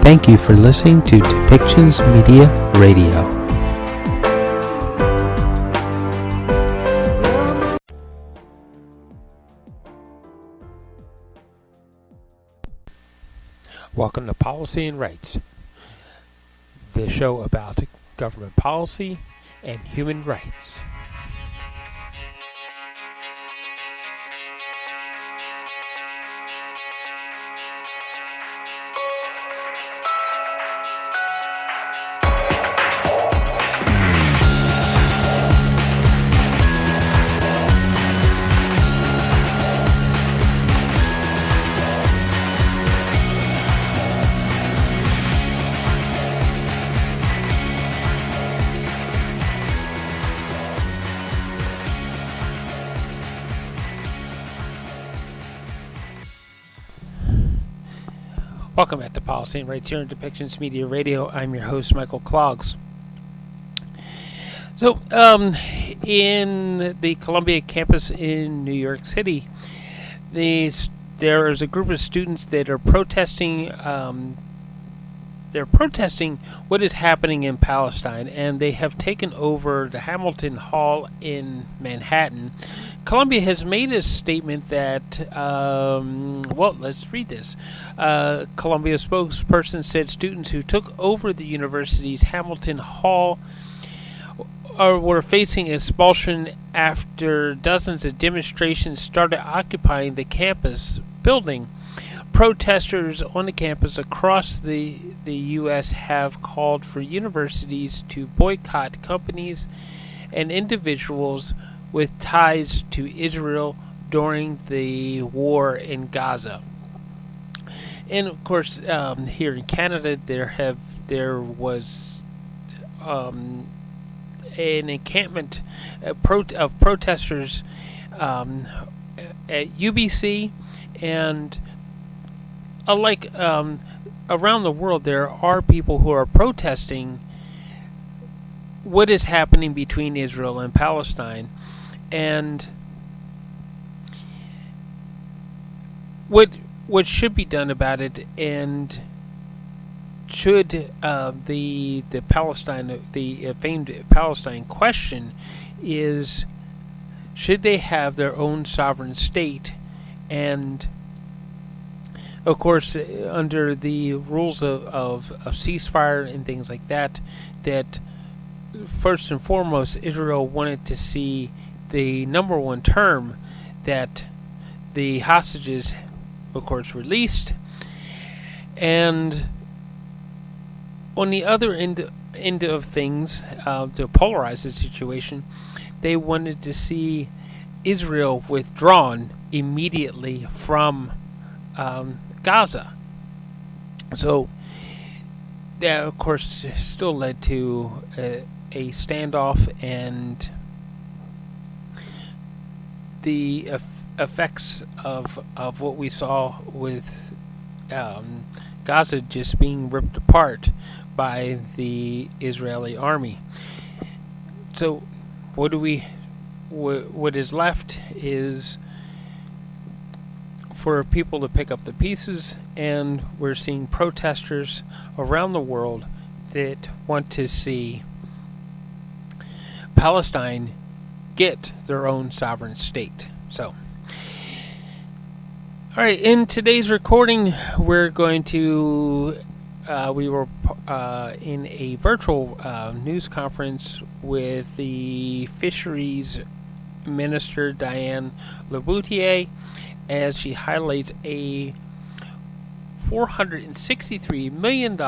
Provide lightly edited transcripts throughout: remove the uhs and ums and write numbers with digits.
Thank you for listening to Depictions Media Radio. Welcome to Policy and Rights, the show about government policy and human rights. Welcome back to Policy and Rights here on Depictions Media Radio. I'm your host, Michael Clogs. So, in the Columbia campus in New York City, there is a group of students that are protesting. They're protesting what is happening in Palestine, and they have taken over the Hamilton Hall in Manhattan. Columbia has made a statement that, let's read this. Columbia spokesperson said students who took over the university's Hamilton Hall were facing expulsion after dozens of demonstrations started occupying the campus building. Protesters on the campus across the U.S. have called for universities to boycott companies and individuals with ties to Israel during the war in Gaza. And of course, here in Canada, there was an encampment of protesters at UBC, and like around the world, there are people who are protesting what is happening between Israel and Palestine, and what should be done about it, and should the famed Palestine question is, should they have their own sovereign state? And of course, under the rules of ceasefire and things like that, that first and foremost, Israel wanted to see the number one term that the hostages, of course, released. And on the other end of things, to polarize the situation, they wanted to see Israel withdrawn immediately from Gaza. So that, of course, still led to a standoff, and the effects of what we saw with Gaza just being ripped apart by the Israeli army. So what is left is for people to pick up the pieces, and we're seeing protesters around the world that want to see Palestine get their own sovereign state. So, all right, in today's recording, we're going to we were in a virtual news conference with the Fisheries Minister Diane Laboutier, as she highlights a $463 million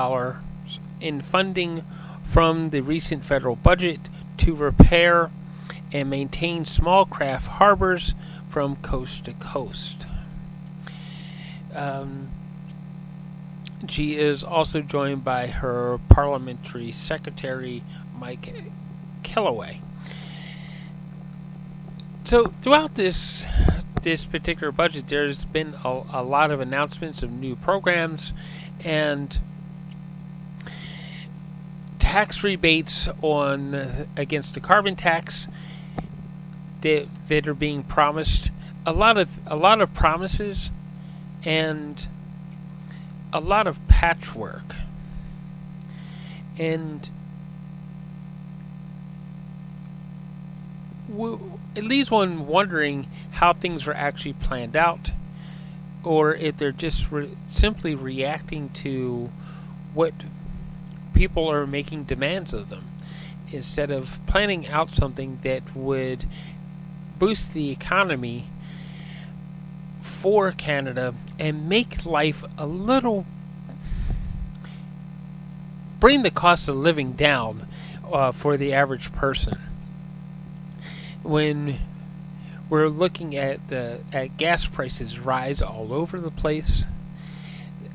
in funding from the recent federal budget to repair and maintain small craft harbors from coast to coast. She is also joined by her parliamentary secretary, Mike Kellaway. So throughout this particular budget, there's been a lot of announcements of new programs and tax rebates against the carbon tax that are being promised. A lot of promises, and a lot of patchwork, and it leaves one wondering how things are actually planned out, or if they're just simply reacting to what people are making demands of them, instead of planning out something that would boost the economy for Canada and make life a little, bring the cost of living down for the average person. When we're looking at gas prices rise all over the place,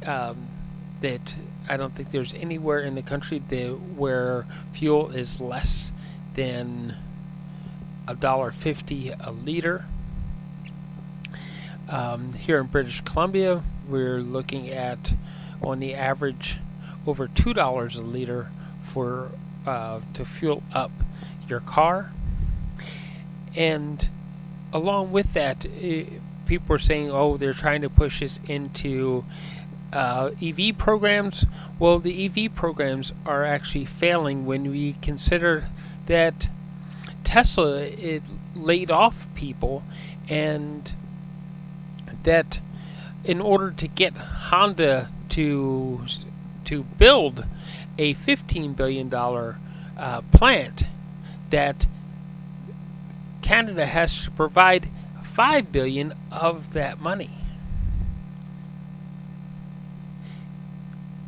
that I don't think there's anywhere in the country where fuel is less than $1.50 a liter. Here in British Columbia, we're looking at, on the average, over $2 a liter for to fuel up your car. And along with that, people are saying, oh, they're trying to push us into EV programs. Well, the EV programs are actually failing when we consider that Tesla laid off people, and that in order to get Honda to build a $15 billion plant, that Canada has to provide $5 billion of that money.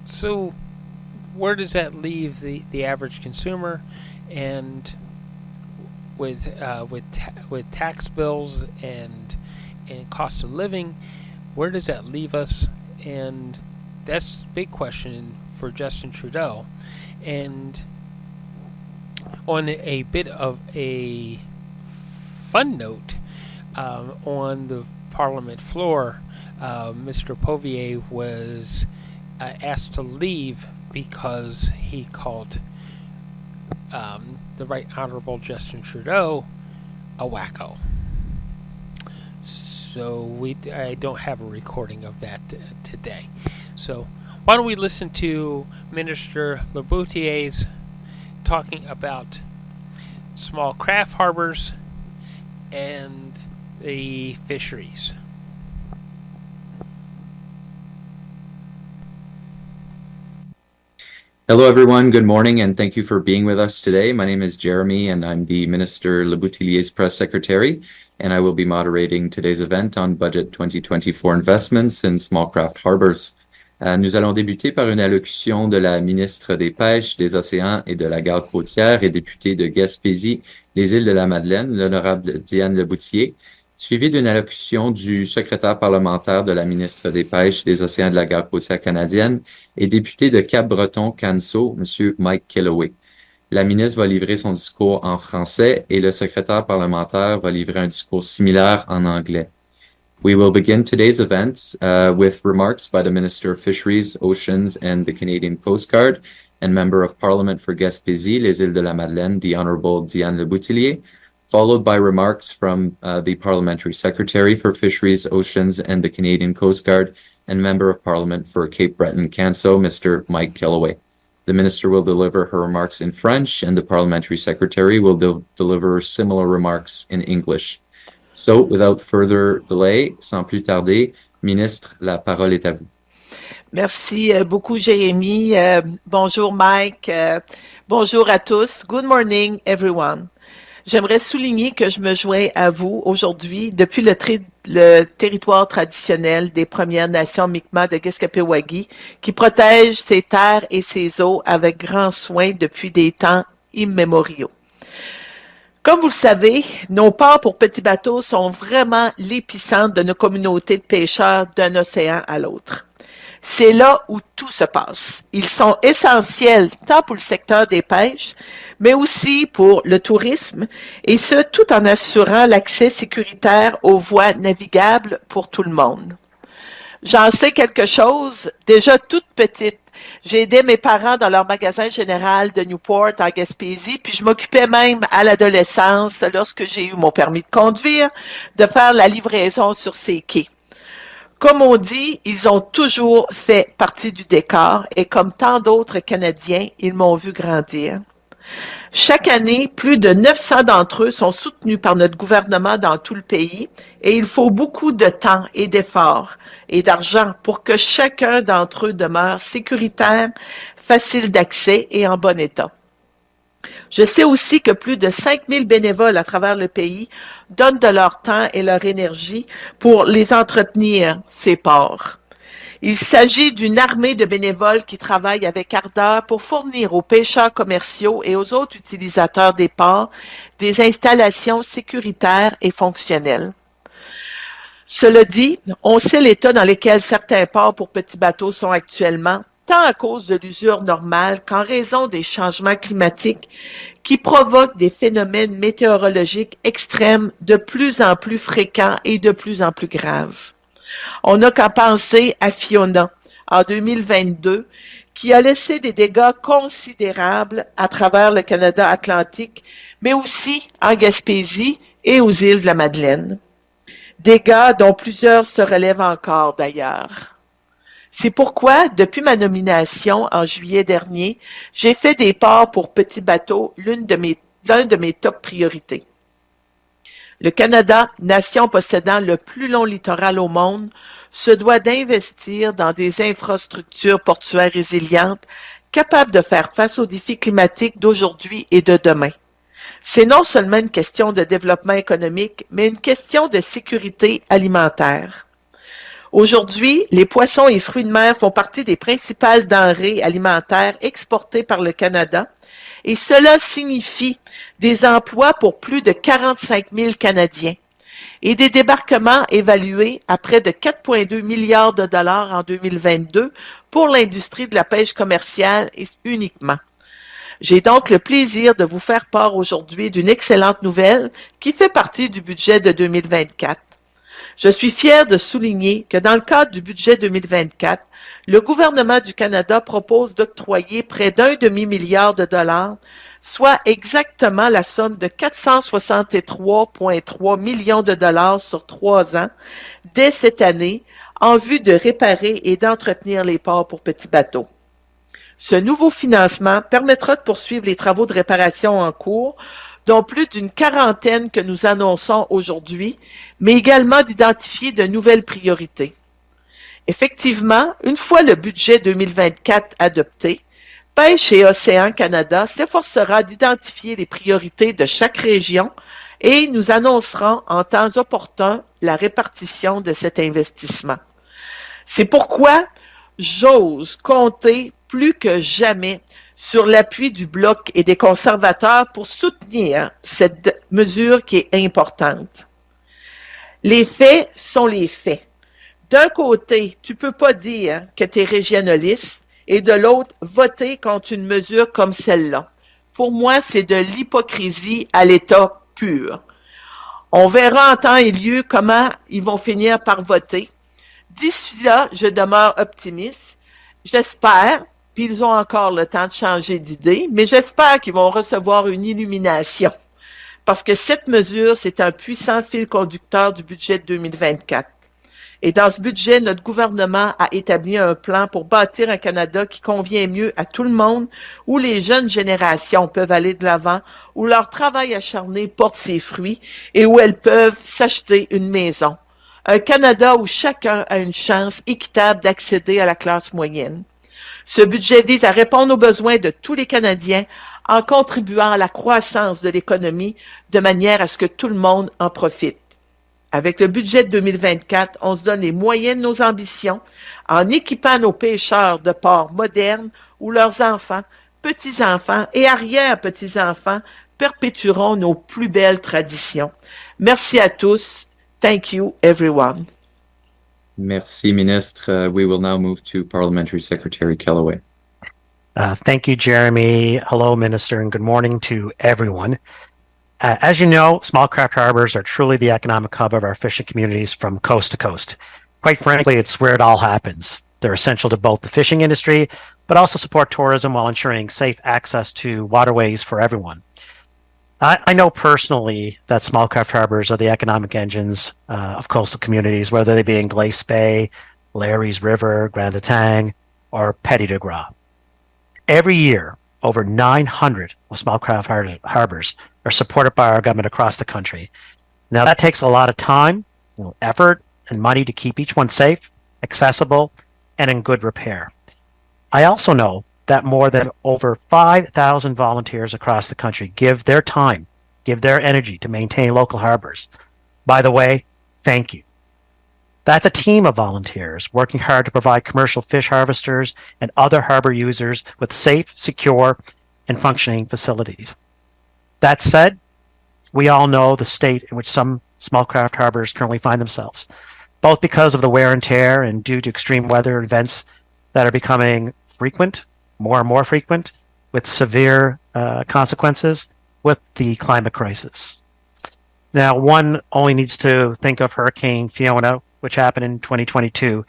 So where does that leave the average consumer? And with tax bills and cost of living, where does that leave us? And that's a big question for Justin Trudeau. And on a bit of a fun note, on the Parliament floor, Mr. Povier was asked to leave because he called the Right Honourable Justin Trudeau a wacko. So I don't have a recording of that today. So why don't we listen to Minister Laboutier's talking about small craft harbors and the fisheries. Hello, everyone. Good morning, and thank you for being with us today. My name is Jeremy, and I'm the Minister Laboutilier's press secretary, and I will be moderating today's event on Budget 2024 Investments in Small Craft Harbours. Nous allons débuter par une allocution de la ministre des Pêches, des Océans et de la Garde côtière et députée de Gaspésie, les îles de la Madeleine, l'honorable Diane Leboutillier, suivi d'une allocution du secrétaire parlementaire de la ministre des Pêches, des Océans et de la Garde côtière canadienne et député de Cap-Breton-Canso, M. Mike Kelloway. La ministre va livrer son discours en français et le secrétaire parlementaire va livrer un discours similaire en anglais. We will begin today's events with remarks by the Minister of Fisheries, Oceans, and the Canadian Coast Guard, and Member of Parliament for Gaspésie, les îles de la Madeleine, the Honourable Diane Leboutillier, followed by remarks from the Parliamentary Secretary for Fisheries, Oceans, and the Canadian Coast Guard, and Member of Parliament for Cape Breton-Canso, Mr. Mike Kelloway. The Minister will deliver her remarks in French, and the Parliamentary Secretary will deliver similar remarks in English. So, without further delay, sans plus tarder, Ministre, la parole est à vous. Merci beaucoup, Jérémy. Bonjour, Mike. Bonjour à tous. Good morning, everyone. J'aimerais souligner que je me joins à vous aujourd'hui depuis le territoire traditionnel des Premières Nations Mi'kmaq de Gaspésie, qui protège ses terres et ses eaux avec grand soin depuis des temps immémoriaux. Comme vous le savez, nos ports pour petits bateaux sont vraiment l'épicentre de nos communautés de pêcheurs d'un océan à l'autre. C'est là où tout se passe. Ils sont essentiels tant pour le secteur des pêches, mais aussi pour le tourisme, et ce, tout en assurant l'accès sécuritaire aux voies navigables pour tout le monde. J'en sais quelque chose, déjà toute petite. J'ai aidé mes parents dans leur magasin général de Newport en Gaspésie, puis je m'occupais même à l'adolescence, lorsque j'ai eu mon permis de conduire, de faire la livraison sur ces quais. Comme on dit, ils ont toujours fait partie du décor et comme tant d'autres Canadiens, ils m'ont vu grandir. Chaque année, plus de 900 d'entre eux sont soutenus par notre gouvernement dans tout le pays et il faut beaucoup de temps et d'efforts et d'argent pour que chacun d'entre eux demeure sécuritaire, facile d'accès et en bon état. Je sais aussi que plus de 5000 bénévoles à travers le pays donnent de leur temps et leur énergie pour les entretenir, ces ports. Il s'agit d'une armée de bénévoles qui travaillent avec ardeur pour fournir aux pêcheurs commerciaux et aux autres utilisateurs des ports des installations sécuritaires et fonctionnelles. Cela dit, on sait l'état dans lequel certains ports pour petits bateaux sont actuellement, tant à cause de l'usure normale qu'en raison des changements climatiques qui provoquent des phénomènes météorologiques extrêmes de plus en plus fréquents et de plus en plus graves. On n'a qu'à penser à Fiona en 2022, qui a laissé des dégâts considérables à travers le Canada atlantique, mais aussi en Gaspésie et aux îles de la Madeleine. Dégâts dont plusieurs se relèvent encore d'ailleurs. C'est pourquoi, depuis ma nomination en juillet dernier, j'ai fait des ports pour petits bateaux l'un de mes top priorités. Le Canada, nation possédant le plus long littoral au monde, se doit d'investir dans des infrastructures portuaires résilientes capables de faire face aux défis climatiques d'aujourd'hui et de demain. C'est non seulement une question de développement économique, mais une question de sécurité alimentaire. Aujourd'hui, les poissons et fruits de mer font partie des principales denrées alimentaires exportées par le Canada et cela signifie des emplois pour plus de 45 000 Canadiens et des débarquements évalués à près de 4,2 milliards de dollars en 2022 pour l'industrie de la pêche commerciale et uniquement. J'ai donc le plaisir de vous faire part aujourd'hui d'une excellente nouvelle qui fait partie du budget de 2024. Je suis fier de souligner que dans le cadre du budget 2024, le gouvernement du Canada propose d'octroyer près d'un demi-milliard de dollars, soit exactement la somme de 463,3 millions de dollars sur 3 ans, dès cette année, en vue de réparer et d'entretenir les ports pour petits bateaux. Ce nouveau financement permettra de poursuivre les travaux de réparation en cours, dont plus d'une quarantaine que nous annonçons aujourd'hui, mais également d'identifier de nouvelles priorités. Effectivement, une fois le budget 2024 adopté, Pêche et Océan Canada s'efforcera d'identifier les priorités de chaque région et nous annoncerons en temps opportun la répartition de cet investissement. C'est pourquoi j'ose compter plus que jamais sur l'appui du Bloc et des conservateurs pour soutenir cette mesure qui est importante. Les faits sont les faits. D'un côté, tu peux pas dire que tu es régionaliste et de l'autre, voter contre une mesure comme celle-là. Pour moi, c'est de l'hypocrisie à l'état pur. On verra en temps et lieu comment ils vont finir par voter. D'ici là, je demeure optimiste. J'espère, puis ils ont encore le temps de changer d'idée, mais j'espère qu'ils vont recevoir une illumination. Parce que cette mesure, c'est un puissant fil conducteur du budget de 2024. Et dans ce budget, notre gouvernement a établi un plan pour bâtir un Canada qui convient mieux à tout le monde, où les jeunes générations peuvent aller de l'avant, où leur travail acharné porte ses fruits et où elles peuvent s'acheter une maison. Un Canada où chacun a une chance équitable d'accéder à la classe moyenne. Ce budget vise à répondre aux besoins de tous les Canadiens en contribuant à la croissance de l'économie de manière à ce que tout le monde en profite. Avec le budget de 2024, on se donne les moyens de nos ambitions en équipant nos pêcheurs de ports modernes où leurs enfants, petits-enfants et arrière-petits-enfants perpétueront nos plus belles traditions. Merci à tous. Thank you, everyone. Merci, Ministre. We will now move to Parliamentary Secretary Kellaway. Thank you, Jeremy. Hello, Minister, and good morning to everyone. As you know, small craft harbors are truly the economic hub of our fishing communities from coast to coast. Quite frankly, it's where it all happens. They're essential to both the fishing industry, but also support tourism while ensuring safe access to waterways for everyone. I know personally that small craft harbors are the economic engines of coastal communities, whether they be in Glace Bay, Larry's River, Grand Etang, or Petit de Gras. Every year, over 900 of small craft harbors are supported by our government across the country. Now, that takes a lot of time, effort, and money to keep each one safe, accessible, and in good repair. I also know that more than over 5,000 volunteers across the country give their time, give their energy to maintain local harbors. By the way, thank you. That's a team of volunteers working hard to provide commercial fish harvesters and other harbor users with safe, secure, and functioning facilities. That said, we all know the state in which some small craft harbors currently find themselves, both because of the wear and tear and due to extreme weather events that are becoming frequent, more and more frequent, with severe consequences with the climate crisis. Now, one only needs to think of Hurricane Fiona, which happened in 2022,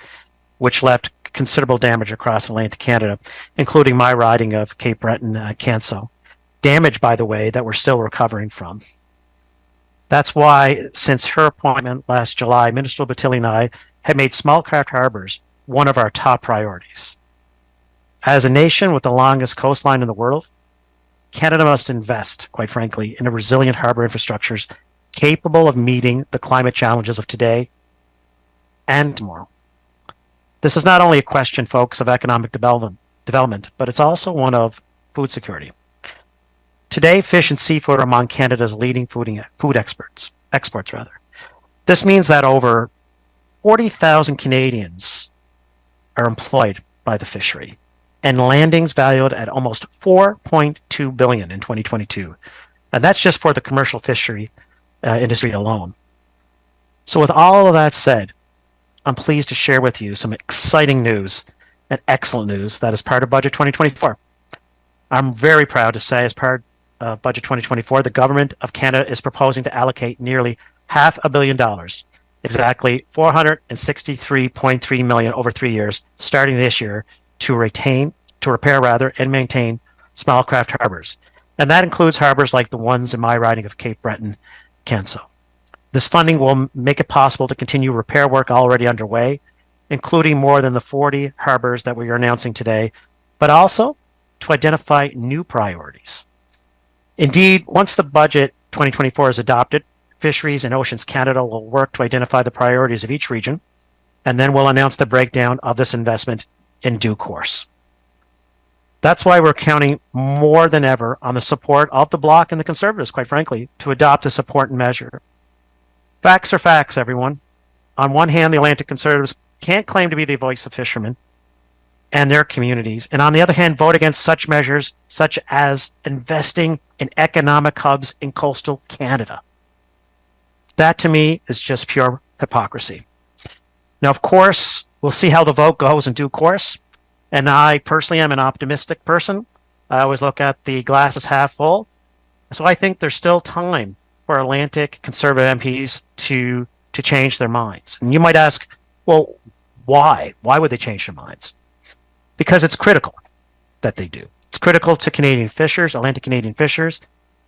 which left considerable damage across Atlantic Canada, including my riding of Cape Breton, Canso. Damage, by the way, that we're still recovering from. That's why, since her appointment last July, Minister Battili and I have made small craft harbors one of our top priorities. As a nation with the longest coastline in the world, Canada must invest, quite frankly, in a resilient harbor infrastructures capable of meeting the climate challenges of today and tomorrow. This is not only a question, folks, of economic development, but it's also one of food security. Today, fish and seafood are among Canada's leading food exports. This means that over 40,000 Canadians are employed by the fishery, and landings valued at almost $4.2 billion in 2022. And that's just for the commercial fishery industry alone. So with all of that said, I'm pleased to share with you some exciting news and excellent news that is part of Budget 2024. I'm very proud to say, as part of Budget 2024, the Government of Canada is proposing to allocate nearly $500 million, exactly $463.3 million over 3 years, starting this year, to repair and maintain small craft harbors. And that includes harbors like the ones in my riding of Cape Breton, Canso. This funding will make it possible to continue repair work already underway, including more than the 40 harbors that we are announcing today, but also to identify new priorities. Indeed, once the budget 2024 is adopted, Fisheries and Oceans Canada will work to identify the priorities of each region, and then we'll announce the breakdown of this investment in due course. That's why we're counting more than ever on the support of the Bloc and the Conservatives, quite frankly, to adopt this important measure. Facts are facts, everyone. On one hand, the Atlantic Conservatives can't claim to be the voice of fishermen and their communities, and on the other hand, vote against such measures such as investing in economic hubs in coastal Canada. That, to me, is just pure hypocrisy. Now, of course, we'll see how the vote goes in due course, and I personally am an optimistic person. I always look at the glass as half full, so I think there's still time for Atlantic Conservative MPs to change their minds. And you might ask, well, why? Why would they change their minds? Because it's critical that they do. It's critical to Canadian fishers, Atlantic Canadian fishers.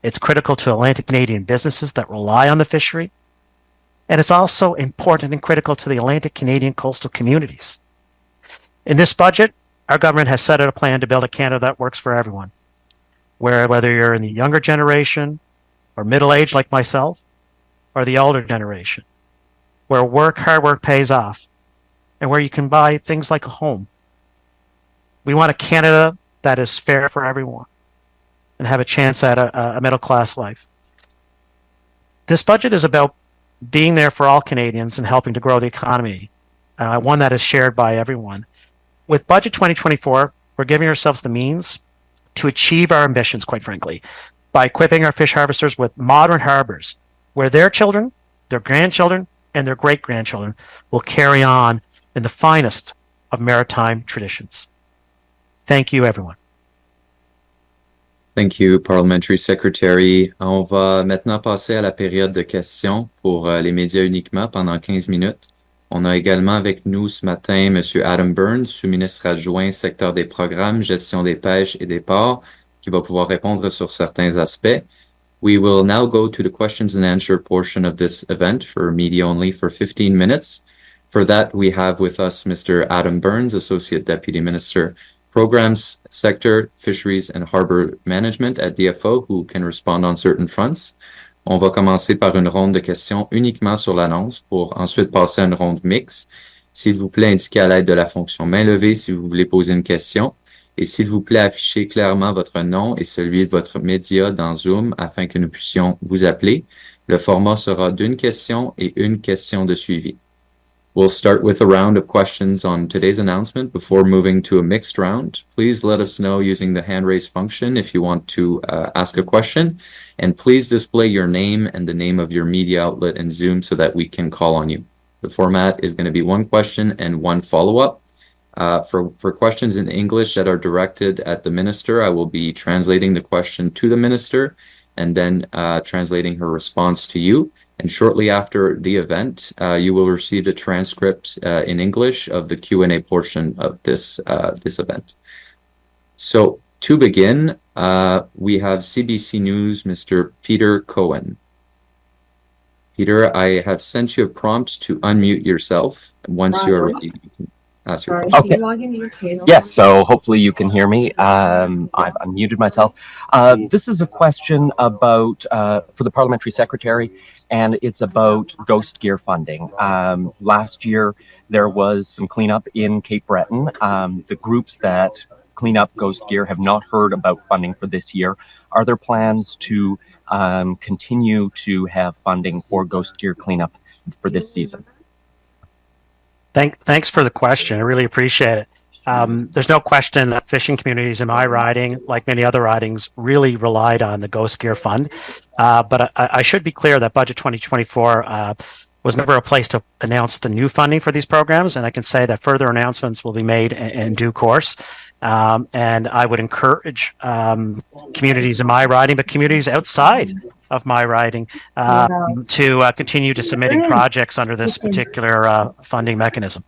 It's critical to Atlantic Canadian businesses that rely on the fishery. And it's also important and critical to the Atlantic Canadian coastal communities. In this budget, our government has set out a plan to build a Canada that works for everyone, where whether you're in the younger generation or middle-aged like myself, or the older generation, where hard work pays off, and where you can buy things like a home. We want a Canada that is fair for everyone and have a chance at a middle-class life. This budget is about being there for all Canadians and helping to grow the economy, one that is shared by everyone. With Budget 2024, we're giving ourselves the means to achieve our ambitions, quite frankly, by equipping our fish harvesters with modern harbors where their children, their grandchildren, and their great-grandchildren will carry on in the finest of maritime traditions. Thank you, everyone. Thank you, Parliamentary Secretary. On va maintenant passer à la période de questions pour les médias uniquement pendant 15 minutes. On a également avec nous ce matin M. Adam Burns, sous-ministre adjoint secteur des programmes, gestion des pêches et des ports, qui va pouvoir répondre sur certains aspects. We will now go to the questions and answer portion of this event for media only for 15 minutes. For that, we have with us Mr. Adam Burns, Associate Deputy Minister, Programs Sector, Fisheries and Harbour Management at DFO, who can respond on certain fronts. On va commencer par une ronde de questions uniquement sur l'annonce pour ensuite passer à une ronde mixte. S'il vous plaît, indiquez à l'aide de la fonction main levée si vous voulez poser une question. Et s'il vous plaît, affichez clairement votre nom et celui de votre média dans Zoom afin que nous puissions vous appeler. Le format sera d'une question et une question de suivi. We'll start with a round of questions on today's announcement before moving to a mixed round. Please let us know using the hand raise function if you want to ask a question. And please display your name and the name of your media outlet in Zoom so that we can call on you. The format is going to be one question and one follow-up. For questions in English that are directed at the minister, I will be translating the question to the minister and then translating her response to you. And shortly after the event, you will receive the transcript in English of the Q&A portion of this event. So to begin, we have CBC News, Mr. Peter Cohen. Peter, I have sent you a prompt to unmute yourself. Once you are ready, you can ask your question. Okay. Yes, so hopefully you can hear me. I've unmuted myself. This is a question about, for the Parliamentary Secretary, and it's about ghost gear funding. Last year, there was some cleanup in Cape Breton. The groups that clean up ghost gear have not heard about funding for this year. Are there plans to continue to have funding for ghost gear cleanup for this season? Thanks for the question. I really appreciate it. There's no question that fishing communities in my riding, like many other ridings, really relied on the Ghost Gear Fund. But I should be clear that Budget 2024 was never a place to announce the new funding for these programs, and I can say that further announcements will be made in due course. And I would encourage communities in my riding, but communities outside of my riding, to continue to submitting projects under this particular funding mechanism.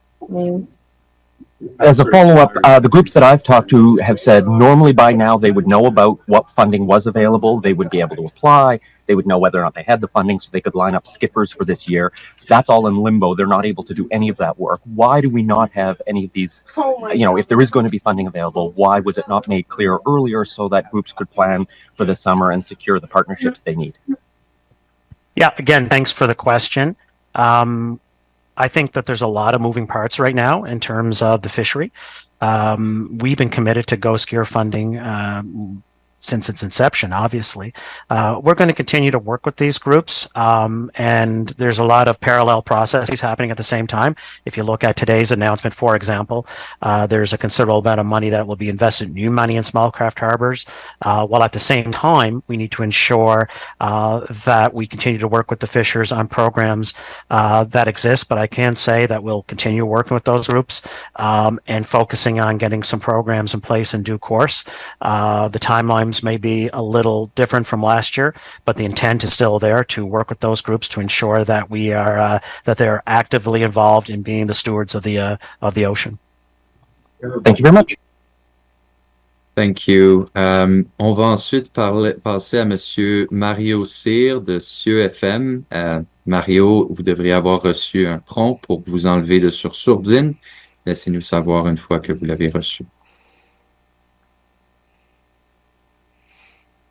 As a follow-up, the groups that I've talked to have said normally by now they would know about what funding was available, they would be able to apply, they would know whether or not they had the funding so they could line up skippers for this year. That's all in limbo. They're not able to do any of that work. Why do we not have any of these, if there is going to be funding available, why was it not made clear earlier so that groups could plan for the summer and secure the partnerships they need? Yeah, again, thanks for the question. I think that there's a lot of moving parts right now in terms of the fishery. We've been committed to Ghost Gear funding since its inception, obviously. We're going to continue to work with these groups, and there's a lot of parallel processes happening at the same time. If you look at today's announcement, for example, there's a considerable amount of money that will be invested, new money in small craft harbors, while at the same time, we need to ensure that we continue to work with the fishers on programs that exist. But I can say that we'll continue working with those groups and focusing on getting some programs in place in due course. The timeline may be a little different from last year, but the intent is still there to work with those groups to ensure that we are that they're actively involved in being the stewards of the ocean. Thank you very much. Thank you. On va ensuite passer à Monsieur Mario Cyr de CIE FM. Mario, vous devriez avoir reçu un prompt pour vous enlever de sur sourdine. Laissez-nous savoir une fois que vous l'avez reçu.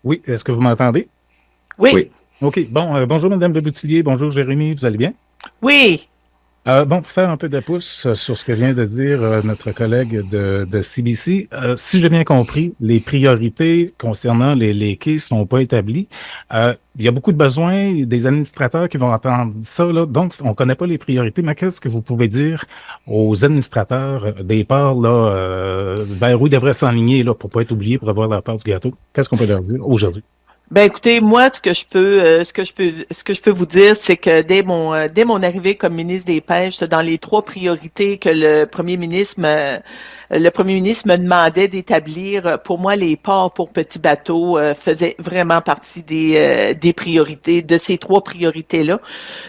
Oui, est-ce que vous m'entendez? Oui. OK. Bon, bonjour Madame Le Boutillier, bonjour Jérémy, vous allez bien? Oui. Bon, pour faire un peu de pouce sur ce que vient de dire notre collègue de CBC, si j'ai bien compris, les priorités concernant les quais ne sont pas établies. Il y a beaucoup de besoins, des administrateurs qui vont entendre ça, là, donc on ne connaît pas les priorités, mais qu'est-ce que vous pouvez dire aux administrateurs des ports là, vers où ils devraient s'enligner là, pour ne pas être oubliés, pour avoir leur part du gâteau? Qu'est-ce qu'on peut leur dire aujourd'hui? Ben écoutez, moi ce que je peux vous dire, c'est que dès mon arrivée comme ministre des Pêches, dans les 3 priorités que le premier ministre me demandait d'établir, pour moi les ports pour petits bateaux faisaient vraiment partie des priorités, de ces 3 priorités-là,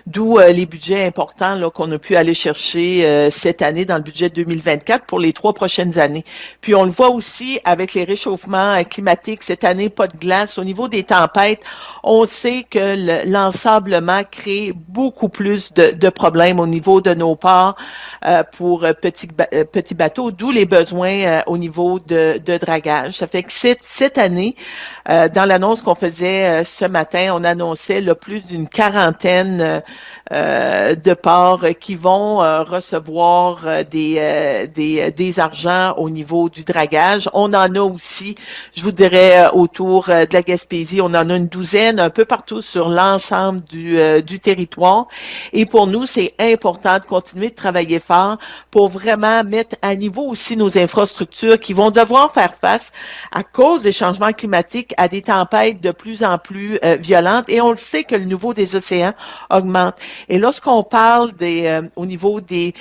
d'où les budgets importants là qu'on a pu aller chercher cette année dans le budget 2024 pour les 3 prochaines années. Puis on le voit aussi avec les réchauffements climatiques cette année, pas de glace au niveau des tempêtes, on sait que l'ensablement crée beaucoup plus de problèmes au niveau de nos ports pour petits bateaux, d'où les besoins au niveau de dragage. Ça fait que cette année, dans l'annonce qu'on faisait ce matin, on annonçait plus d'une quarantaine de ports qui vont recevoir des argents au niveau du dragage. On en a aussi, je vous dirais, autour de la Gaspésie, on en a une douzaine, un peu partout sur l'ensemble du territoire. Et pour nous, c'est important de continuer de travailler fort pour vraiment mettre à niveau aussi nos infrastructures qui vont devoir faire face, à cause des changements climatiques, à des tempêtes de plus en plus violentes. Et on le sait que le niveau des océans augmente. Et lorsqu'on parle au niveau des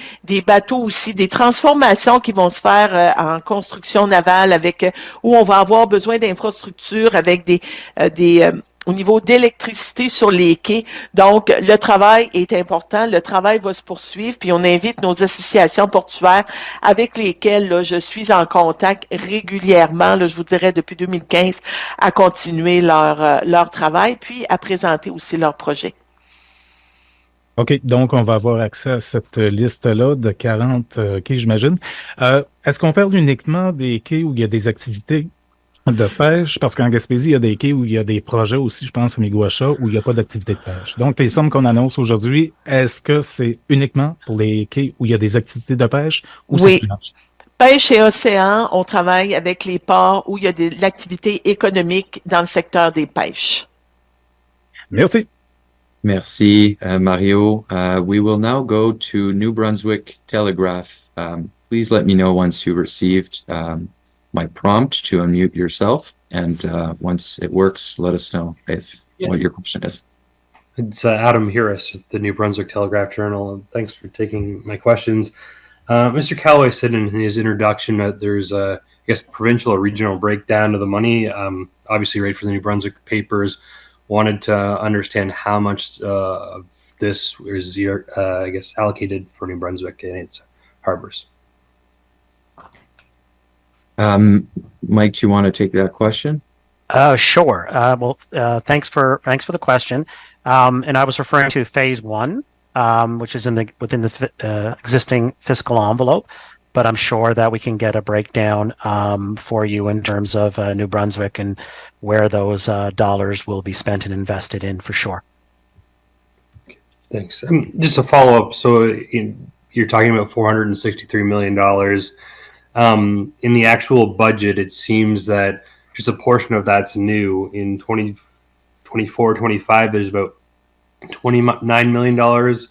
bateaux aussi, des transformations qui vont se faire en construction navale où on va avoir besoin d'infrastructures avec au niveau d'électricité sur les quais. Donc, le travail est important, le travail va se poursuivre, puis on invite nos associations portuaires avec lesquelles là, je suis en contact régulièrement, là, je vous dirais depuis 2015, à continuer leur travail, puis à présenter aussi leurs projets. OK, donc on va avoir accès à cette liste-là de 40 quais, j'imagine. Est-ce qu'on parle uniquement des quais où il y a des activités de pêche? Parce qu'en Gaspésie, il y a des quais où il y a des projets aussi, je pense, à Miguacha, où il n'y a pas d'activité de pêche. Donc, les sommes qu'on annonce aujourd'hui, est-ce que c'est uniquement pour les quais où il y a des activités de pêche ou c'est Oui. plus large? Pêche et océan, on travaille avec les ports où il y a de l'activité économique dans le secteur des pêches. Merci. Merci, Mario. We will now go to New Brunswick Telegraph. Please let me know once you received my prompt to unmute yourself. And once it works, let us know what your question is. It's Adam Harris with the New Brunswick Telegraph-Journal, and thanks for taking my questions. Mr. Calloway said in his introduction that there's a, provincial or regional breakdown of the money. Obviously, right for the New Brunswick papers, wanted to understand how much of this is, allocated for New Brunswick and its harbors. Mike, do you want to take that question? Sure. Thanks for the question. And I was referring to phase one, which is within the existing fiscal envelope. But I'm sure that we can get a breakdown for you in terms of New Brunswick and where those dollars will be spent and invested in for sure. Okay, thanks. Just a follow up. So you're talking about $463 million. In the actual budget, it seems that just a portion of that's new. In 2024-25, there's about $29 million, 25-26,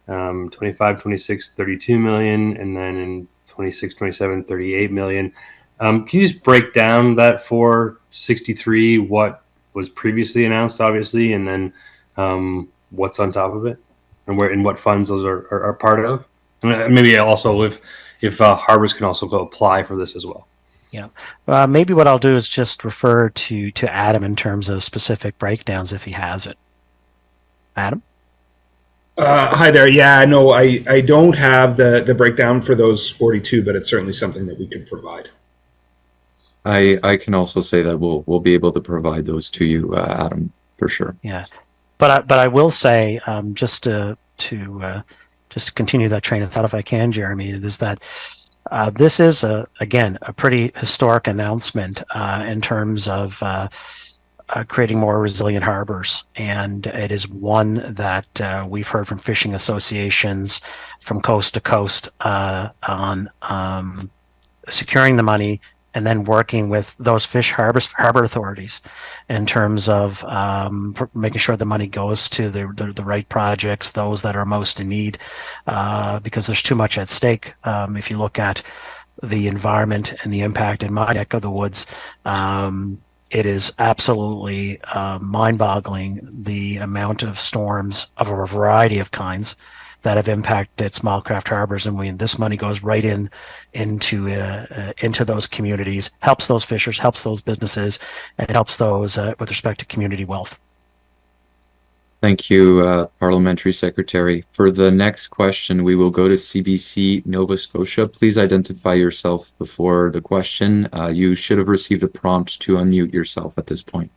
$32 million, and then in 26-27, $38 million. Can you just break down that 463, what was previously announced, obviously, and then what's on top of it, and what funds those are part of? And maybe also if Harbours can also go apply for this as well. Yeah. Maybe what I'll do is just refer to Adam in terms of specific breakdowns if he has it. Adam? Hi there. Yeah, no, I don't have the breakdown for those 42, but it's certainly something that we could provide. I can also say that we'll be able to provide those to you, Adam, for sure. Yeah, but I will say just to continue that train of thought, if I can, Jeremy, is that this is again a pretty historic announcement in terms of creating more resilient harbors, and it is one that we've heard from fishing associations from coast to coast on securing the money and then working with those harbor authorities in terms of making sure the money goes to the right projects, those that are most in need, because there's too much at stake. If you look at the environment and the impact in my neck of the woods, it is absolutely mind-boggling the amount of storms of a variety of kinds that have impacted small craft harbors, and this money goes right into those communities, helps those fishers, helps those businesses, and helps those with respect to community wealth. Thank you, Parliamentary Secretary. For the next question, we will go to CBC Nova Scotia. Please identify yourself before the question. You should have received a prompt to unmute yourself at this point.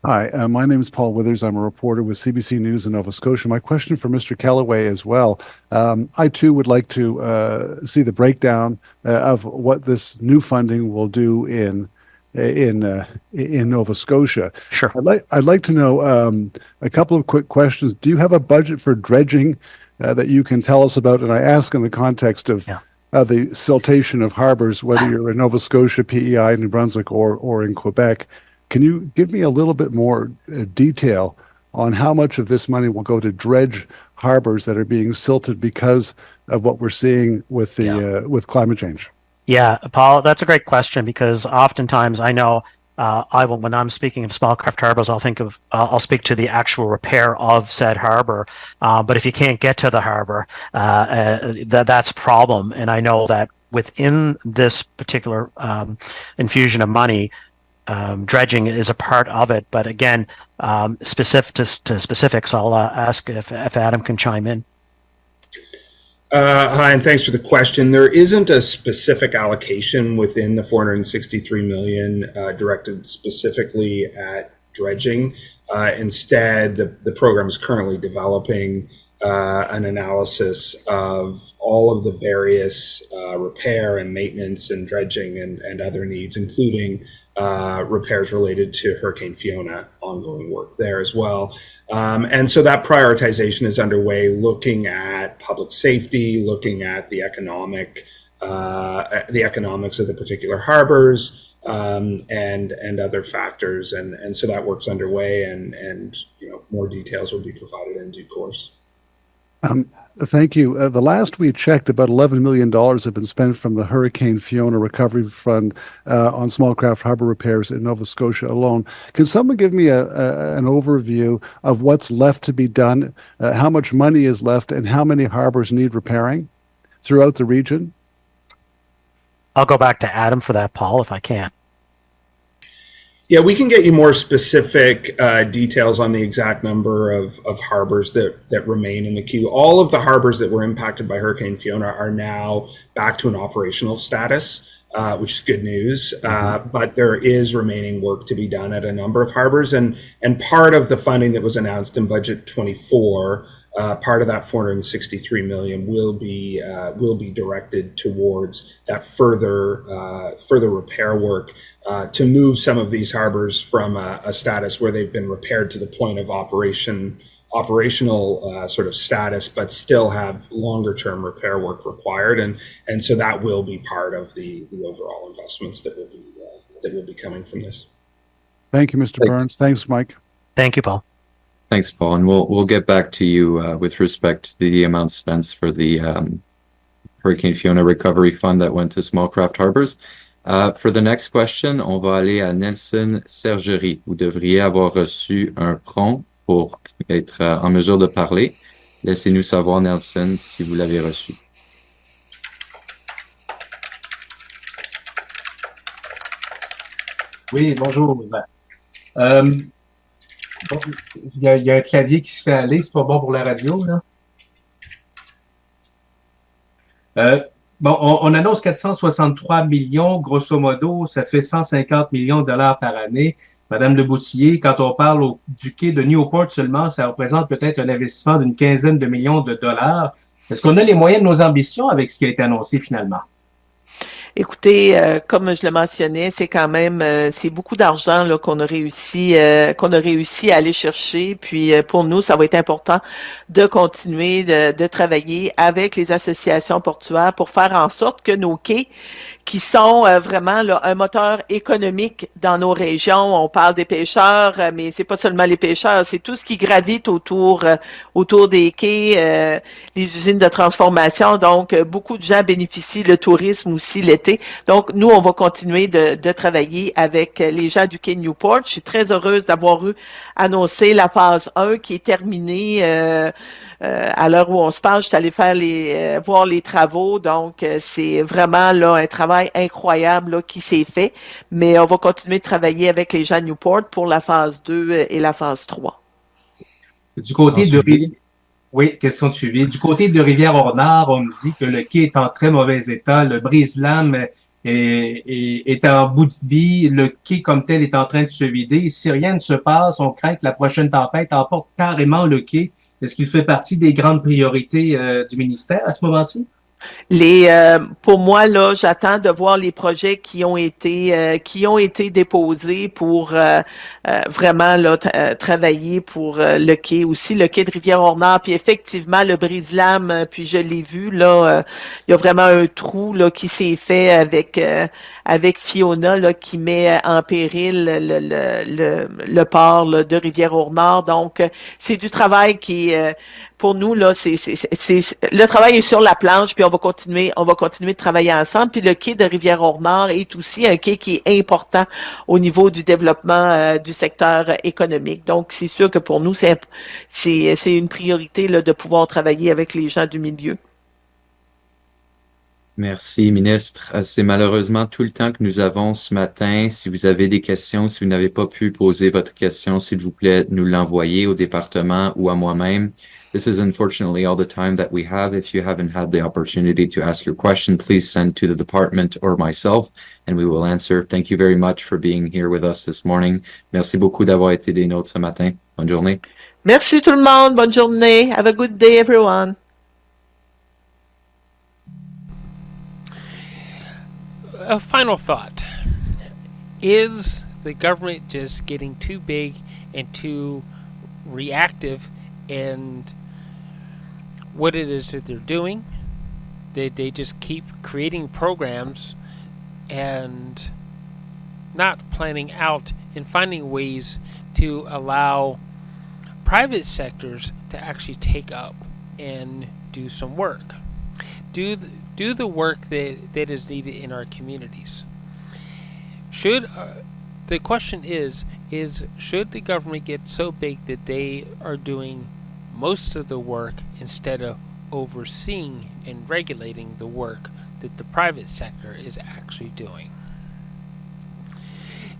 Hi, my name is Paul Withers. I'm a reporter with CBC News in Nova Scotia. My question for Mr. Callaway as well. I too would like to see the breakdown of what this new funding will do in Nova Scotia. Sure. I'd like to know a couple of quick questions. Do you have a budget for dredging that you can tell us about? And I ask in the context of the siltation of harbors, whether you're in Nova Scotia, PEI, New Brunswick, or in Quebec. Can you give me a little bit more detail on how much of this money will go to dredge harbors that are being silted because of what we're seeing with the with climate change? Yeah, Paul, that's a great question because oftentimes I know when I'm speaking of small craft harbors, I'll speak to the actual repair of said harbor. But if you can't get to the harbor, that's a problem. And I know that within this particular infusion of money, dredging is a part of it, but again, specific to specifics, I'll ask if Adam can chime in. Hi, and thanks for the question. There isn't a specific allocation within the 463 million directed specifically at dredging. Instead, the program is currently developing an analysis of all of the various repair and maintenance and dredging and other needs, including repairs related to Hurricane Fiona, ongoing work there as well. And so that prioritization is underway, looking at public safety, looking at the economics of the particular harbors, and other factors. And so that work's underway, and more details will be provided in due course. Thank you. The last we checked, about $11 million have been spent from the Hurricane Fiona Recovery Fund on small craft harbor repairs in Nova Scotia alone. Can someone give me an overview of what's left to be done, how much money is left, and how many harbors need repairing throughout the region? I'll go back to Adam for that, Paul, if I can. Yeah, we can get you more specific details on the exact number of harbors that remain in the queue. All of the harbors that were impacted by Hurricane Fiona are now back to an operational status, which is good news. But there is remaining work to be done at a number of harbors, and part of the funding that was announced in Budget 24. Part of that 463 million will be directed towards that further repair work to move some of these harbors from a status where they've been repaired to the point of operational sort of status, but still have longer term repair work required, and so that will be part of the overall investments that will be coming from this. Thank you, Mr. Burns. Thanks, Mike. Thank you, Paul. Thanks, Paul. And we'll get back to you with respect to the amount spent for the Hurricane Fiona Recovery Fund that went to small craft harbors. For the next question, on va aller à Nelson Sergerie. Vous devriez avoir reçu un prompt pour être en mesure de parler. Laissez-nous savoir, Nelson, si vous l'avez reçu. Oui, bonjour. Bon, il y a un clavier qui se fait aller, c'est pas bon pour la radio, là. Bon, on annonce 463 millions, grosso modo, ça fait 150 millions de dollars par année. Madame Leboutillier, quand on parle du quai de Newport seulement, ça représente peut-être un investissement d'une quinzaine de millions de dollars. Est-ce qu'on a les moyens de nos ambitions avec ce qui a été annoncé finalement? Écoutez, comme je le mentionnais, c'est quand même c'est beaucoup d'argent là qu'on a réussi à aller chercher. Puis pour nous, ça va être important de continuer de travailler avec les associations portuaires pour faire en sorte que nos quais, qui sont vraiment là, un moteur économique dans nos régions. On parle des pêcheurs, mais c'est pas seulement les pêcheurs, c'est tout ce qui gravite autour des quais, les usines de transformation. Donc, beaucoup de gens bénéficient, le tourisme aussi l'été. Donc, nous, on va continuer de travailler avec les gens du quai Newport. Je suis très heureuse d'avoir annoncé la phase 1 qui est terminée à l'heure où on se parle. Je suis allée faire voir les travaux. Donc, c'est vraiment là un travail incroyable là, qui s'est fait. Mais on va continuer de travailler avec les gens de Newport pour la phase 2 et la phase 3. Du côté de Oui, question de suivi. Du côté de Rivière-Ornard, on me dit que le quai est en très mauvais état. Le brise-lame est en bout de vie, le quai comme tel est en train de se vider. Si rien ne se passe, on craint que la prochaine tempête emporte carrément le quai. Est-ce qu'il fait partie des grandes priorités du ministère à ce moment-ci? Pour moi, là, j'attends de voir les projets qui ont été déposés pour vraiment là, travailler pour le quai aussi, le quai de Rivière-Ornard, puis effectivement le brise-lames, puis je l'ai vu là, il y a vraiment un trou là qui s'est fait avec Fiona là qui met en péril le port là, de Rivière-au-Nord. Donc c'est du travail qui pour nous, là, le travail est sur la planche, puis on va continuer de travailler ensemble. Puis le quai de Rivière-au-Nord est aussi un quai qui est important au niveau du développement du secteur économique. Donc, c'est sûr que pour nous, c'est une priorité là, de pouvoir travailler avec les gens du milieu. Merci, ministre. C'est malheureusement tout le temps que nous avons ce matin. Si vous avez des questions, si vous n'avez pas pu poser votre question, s'il vous plaît, nous l'envoyer au département ou à moi-même. This is unfortunately all the time that we have. If you haven't had the opportunity to ask your question, please send to the department or myself, and we will answer. Thank you very much for being here with us this morning. Merci beaucoup d'avoir été des nôtres ce matin. Bonne journée. Merci tout le monde. Bonne journée. Have a good day, everyone. A final thought. Is the government just getting too big and too reactive in what it is that they're doing? They just keep creating programs and not planning out and finding ways to allow private sectors to actually take up and do some work. Do the work that is needed in our communities. The question is should the government get so big that they are doing most of the work instead of overseeing and regulating the work that the private sector is actually doing?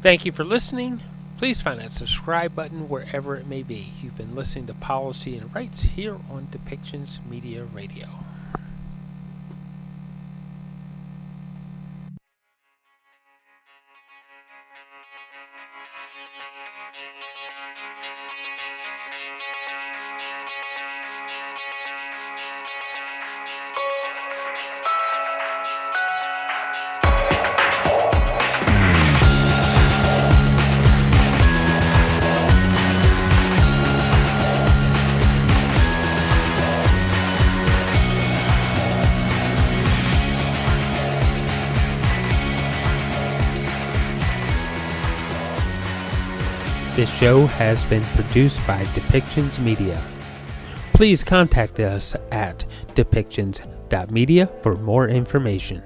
Thank you for listening. Please find that subscribe button wherever it may be. You've been listening to Policy and Rights here on Depictions Media Radio. This show has been produced by Depictions Media. Please contact us at depictions.media for more information.